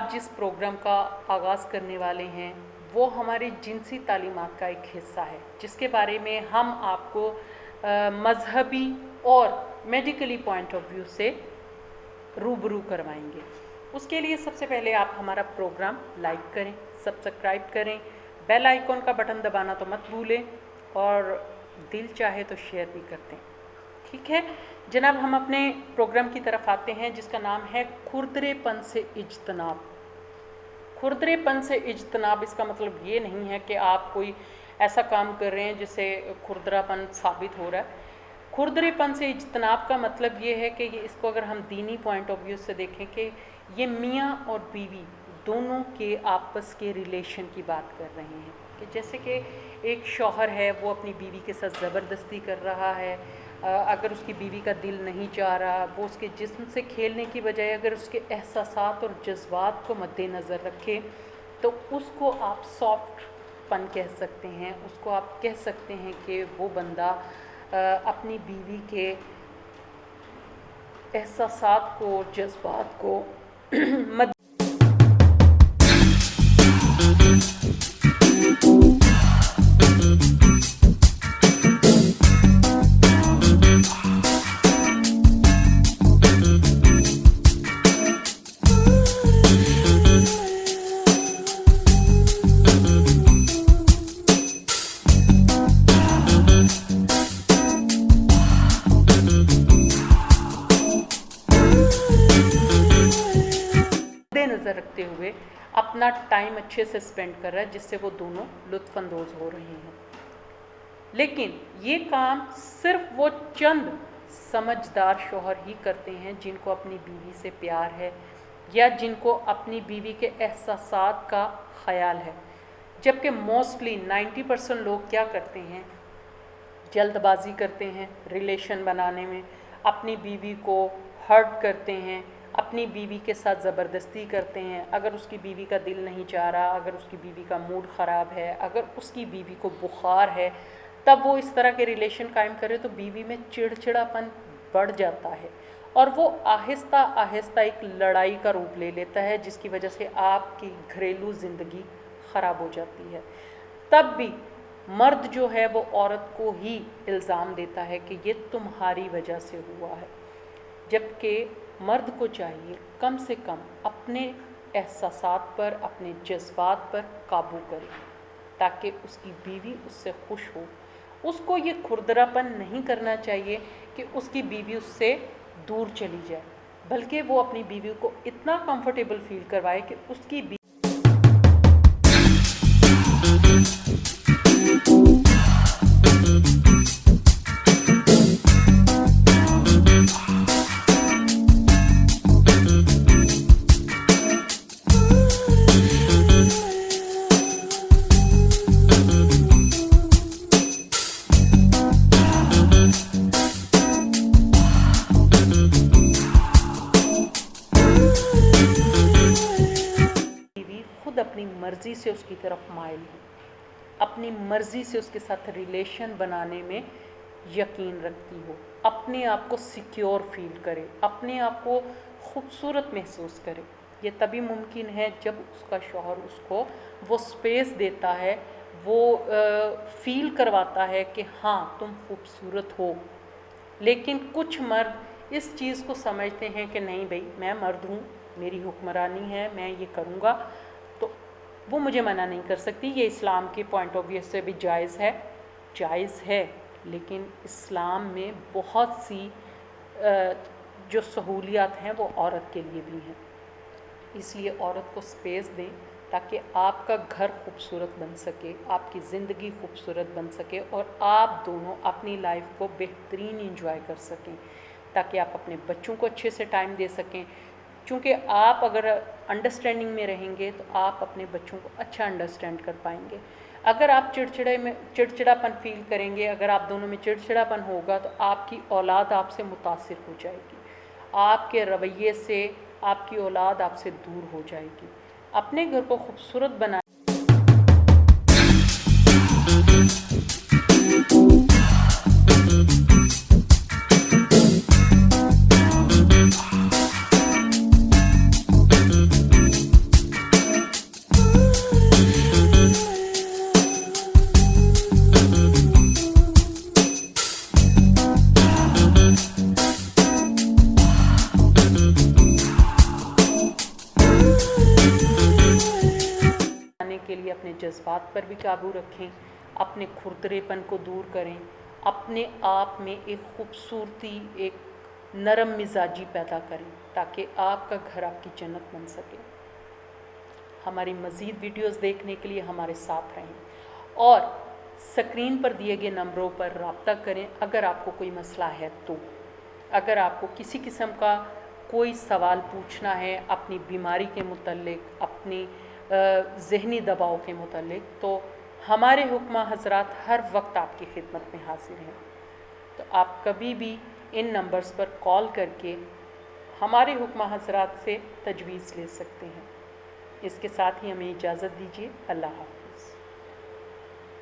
आज जिस प्रोग्राम का आगाज़ करने वाले हैं वो हमारी जिनसी तालीमात का एक हिस्सा है, जिसके बारे में हम आपको मज़हबी और मेडिकली पॉइंट ऑफ व्यू से रूबरू करवाएंगे। उसके लिए सबसे पहले आप हमारा प्रोग्राम लाइक करें, सब्सक्राइब करें, बेल आइकॉन का बटन दबाना तो मत भूलें और दिल चाहे तो शेयर भी कर दें। ठीक है जनाब, हम अपने प्रोग्राम की तरफ आते हैं जिसका नाम है खुरदरेपन से इज्तनाब। खुरदरेपन से इज्तनाब इसका मतलब ये नहीं है कि आप कोई ऐसा काम कर रहे हैं जिससे खुरदरापन साबित हो रहा है। खुरदरेपन से इज्तनाब का मतलब ये है कि इसको अगर हम दीनी पॉइंट ऑफ व्यू से देखें कि ये मियाँ और बीवी दोनों के आपस के रिलेशन की बात कर रहे हैं कि जैसे कि एक शौहर है वो अपनी बीवी के साथ ज़बरदस्ती कर रहा है, अगर उसकी बीवी का दिल नहीं चाह रहा, वो उसके जिस्म से खेलने की बजाय अगर उसके एहसासात और जज्बात को मद्देनज़र रखे तो उसको आप सॉफ्टपन कह सकते हैं। उसको आप कह सकते हैं कि वो बंदा अपनी बीवी के एहसासात को, जज्बात को नज़र रखते हुए अपना टाइम अच्छे से स्पेंड कर रहा है जिससे वो दोनों लुत्फ़अंदोज़ हो रहे हैं। लेकिन ये काम सिर्फ वो चंद समझदार शौहर ही करते हैं जिनको अपनी बीवी से प्यार है या जिनको अपनी बीवी के एहसासात का ख्याल है। जबकि मोस्टली 90% लोग क्या करते हैं, जल्दबाजी करते हैं रिलेशन बनाने में, अपनी बीवी को हर्ट करते हैं, अपनी बीवी के साथ ज़बरदस्ती करते हैं। अगर उसकी बीवी का दिल नहीं चाह रहा, अगर उसकी बीवी का मूड ख़राब है, अगर उसकी बीवी को बुखार है, तब वो इस तरह के रिलेशन कायम करे तो बीवी में चिड़चिड़ापन बढ़ जाता है और वो आहिस्ता आहिस्ता एक लड़ाई का रूप ले लेता है जिसकी वजह से आपकी घरेलू ज़िंदगी ख़राब हो जाती है। तब भी मर्द जो है वो औरत को ही इल्ज़ाम देता है कि ये तुम्हारी वजह से हुआ है, जबकि मर्द को चाहिए कम से कम अपने एहसासात पर, अपने जज्बात पर काबू करे ताकि उसकी बीवी उससे खुश हो। उसको ये खुरदरापन नहीं करना चाहिए कि उसकी बीवी उससे दूर चली जाए, बल्कि वो अपनी बीवी को इतना कंफर्टेबल फील करवाए कि उसकी बीवी अपनी मर्ज़ी से उसकी तरफ माइल हो, अपनी मर्ज़ी से उसके साथ रिलेशन बनाने में यकीन रखती हो, अपने आप को सिक्योर फील करे, अपने आप को खूबसूरत महसूस करे। ये तभी मुमकिन है जब उसका शौहर उसको वो स्पेस देता है, वो फील करवाता है कि हाँ तुम खूबसूरत हो। लेकिन कुछ मर्द इस चीज़ को समझते हैं कि नहीं भाई मैं मर्द हूँ, मेरी हुक्मरानी है, मैं ये करूँगा तो वो मुझे मना नहीं कर सकती। ये इस्लाम के पॉइंट ऑफ व्यू से भी जायज़ है, लेकिन इस्लाम में बहुत सी जो सहूलियात हैं वो औरत के लिए भी हैं। इसलिए औरत को स्पेस दें ताकि आपका घर खूबसूरत बन सके, आपकी ज़िंदगी खूबसूरत बन सके और आप दोनों अपनी लाइफ को बेहतरीन एंजॉय कर सकें, ताकि आप अपने बच्चों को अच्छे से टाइम दे सकें। क्योंकि आप अगर अंडरस्टैंडिंग में रहेंगे तो आप अपने बच्चों को अच्छा अंडरस्टैंड कर पाएंगे। अगर आप चिड़चिड़ापन फील करेंगे, अगर आप दोनों में चिड़चिड़ापन होगा तो आपकी औलाद आपसे मुतासिर हो जाएगी, आपके रवैये से आपकी औलाद आपसे दूर हो जाएगी। अपने घर को खूबसूरत बना لیے اپنے جذبات پر بھی قابو رکھیں، اپنے کھردرے پن کو دور کریں، اپنے آپ میں ایک خوبصورتی، ایک نرم مزاجی پیدا کریں تاکہ آپ کا گھر آپ کی جنت بن سکے۔ ہماری مزید ویڈیوز دیکھنے کے لیے ہمارے ساتھ رہیں اور سکرین پر دیے گئے نمبروں پر رابطہ کریں اگر آپ کو کوئی مسئلہ ہے تو۔ اگر آپ کو کسی قسم کا کوئی سوال پوچھنا ہے اپنی بیماری کے متعلق، اپنی ذہنی دباؤ کے متعلق، تو ہمارے حکمہ حضرات ہر وقت آپ کی خدمت میں حاضر ہیں۔ تو آپ کبھی بھی ان نمبرز پر کال کر کے ہمارے حکمہ حضرات سے تجویز لے سکتے ہیں۔ اس کے ساتھ ہی ہمیں اجازت دیجیے۔ اللہ حافظ۔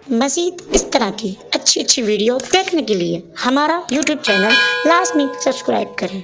مزید اس طرح کی اچھی ویڈیو دیکھنے کے لیے ہمارا YouTube چینل لازمی سبسکرائب کریں۔